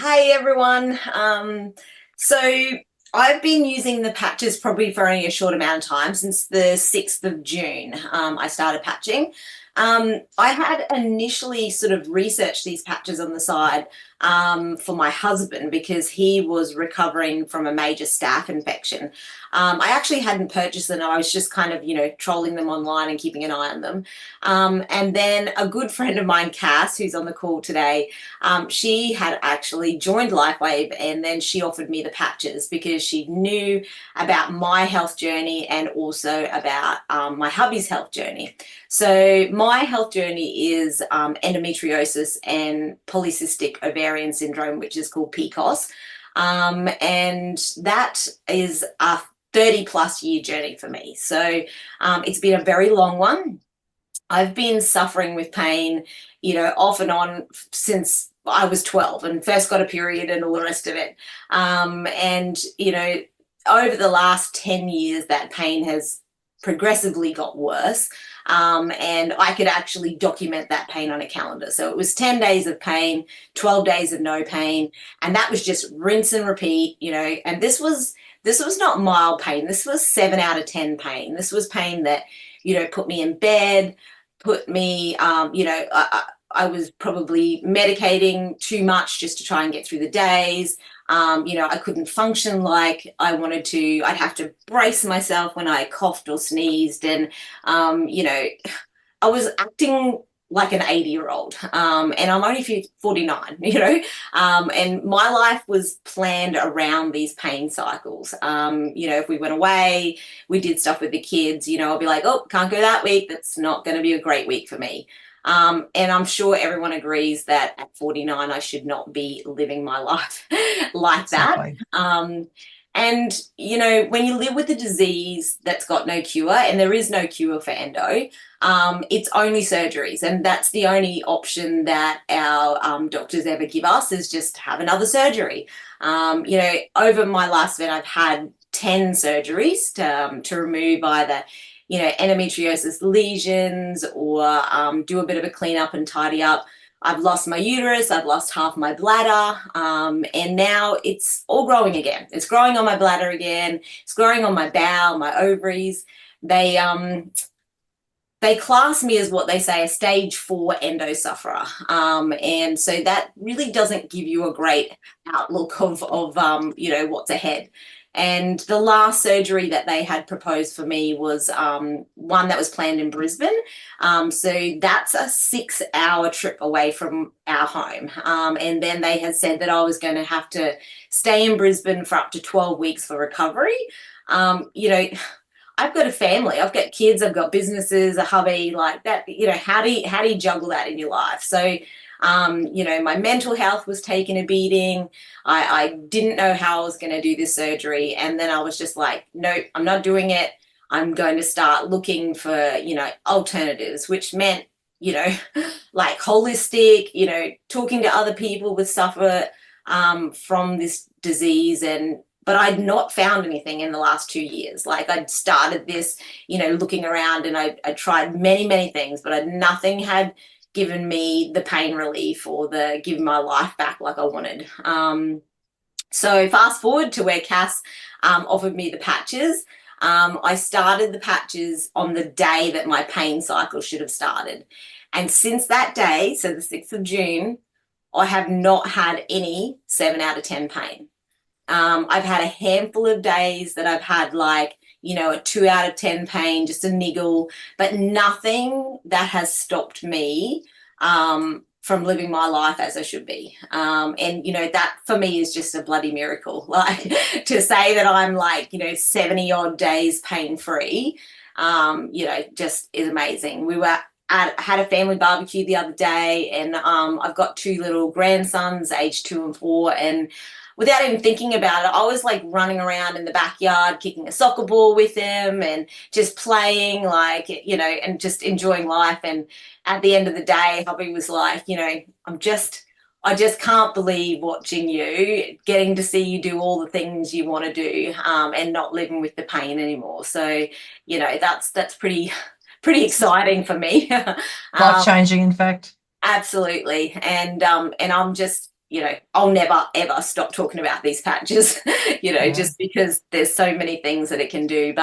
Hey everyone. So I've been using the patches probably for only a short amount of time since the 6th of June. I started patching. I had initially sort of researched these patches on the side for my husband because he was recovering from a major staph infection. I actually hadn't purchased them. I was just kind of, trolling them online and keeping an eye on them. And then a good friend of mine, Cass, who's on the call today, she had actually joined Lifewave and then she offered me the patches because she knew about my health journey and also about my hubby's health journey. So my health journey is endometriosis and polycystic ovarian syndrome, which is called PCOS. And that is a 30 plus year journey for me. So it's been a very long one. I've been suffering with pain, off and on since I was 12 and first got a period and all the rest of it. Over the last 10 years, that pain has progressively got worse. And I could actually document that pain on a calendar. So it was 10 days of pain, 12 days of no pain. And that was just rinse and repeat, and this was not mild pain. This was 7 out of 10 pain. This was pain that, put me in bed, put me, I was probably medicating too much just to try and get through the days. I couldn't function like I wanted to. I'd have to brace myself when I coughed or sneezed. And, I was acting like an 80-year-old. And I'm only 49, and my life was planned around these pain cycles. If we went away, we did stuff with the kids, I'll be like, oh, can't go that week. That's not going to be a great week for me. And I'm sure everyone agrees that at 49, I should not be living my life like that. Exactly. When you live with a disease that's got no cure, and there is no cure for endo, it's only surgeries. And that's the only option that our doctors ever give us is just have another surgery. Over my life span, I've had 10 surgeries to remove either endometriosis lesions or do a bit of a cleanup and tidy up. I've lost my uterus, I've lost half my bladder, and now it's all growing again. It's growing on my bladder again. It's growing on my bowel, my ovaries. They they class me as what they say a stage 4 endo sufferer, and so that really doesn't give you a great outlook of what's ahead. And the last surgery that they had proposed for me was one that was planned in Brisbane. So that's a 6-hour trip away from our home. And then they had said that I was going to have to stay in Brisbane for up to 12 weeks for recovery. Um, you know, I've got a family, I've got kids, I've got businesses, a hubby, like that. How do you juggle that in your life? So my mental health was taking a beating. I didn't know how I was going to do this surgery. And then I was just like, nope, I'm not doing it. I'm going to start looking for, alternatives, which meant, you know, like holistic, talking to other people with suffer from this disease. But I'd not found anything in the last 2 years. Like I'd started this, looking around and I tried many, many things, but nothing had given me the pain relief or the giving my life back like I wanted. So fast forward to where Cass offered me the patches. I started the patches on the day that my pain cycle should have started. And since that day, so the 6th of June, I have not had any 7 out of 10 pain. I've had a handful of days that I've had like, a 2 out of 10 pain, just a niggle, but nothing that has stopped me from living my life as I should be. That for me is just a bloody miracle. Like to say that I'm like, 70 odd days pain free, just is amazing. Had a family barbecue the other day, and I've got 2 little grandsons, aged 2 and 4, and without even thinking about it, I was like running around in the backyard, kicking a soccer ball with them and just playing and just enjoying life. And at the end of the day, hubby was like, I just can't believe watching you, getting to see you do all the things you want to do, and not living with the pain anymore. So, that's pretty exciting for me. Life um, changing, in fact. Absolutely. And I'm just you know, I'll never ever stop talking about these patches, you know, Yeah. just because there's so many things that it can do. But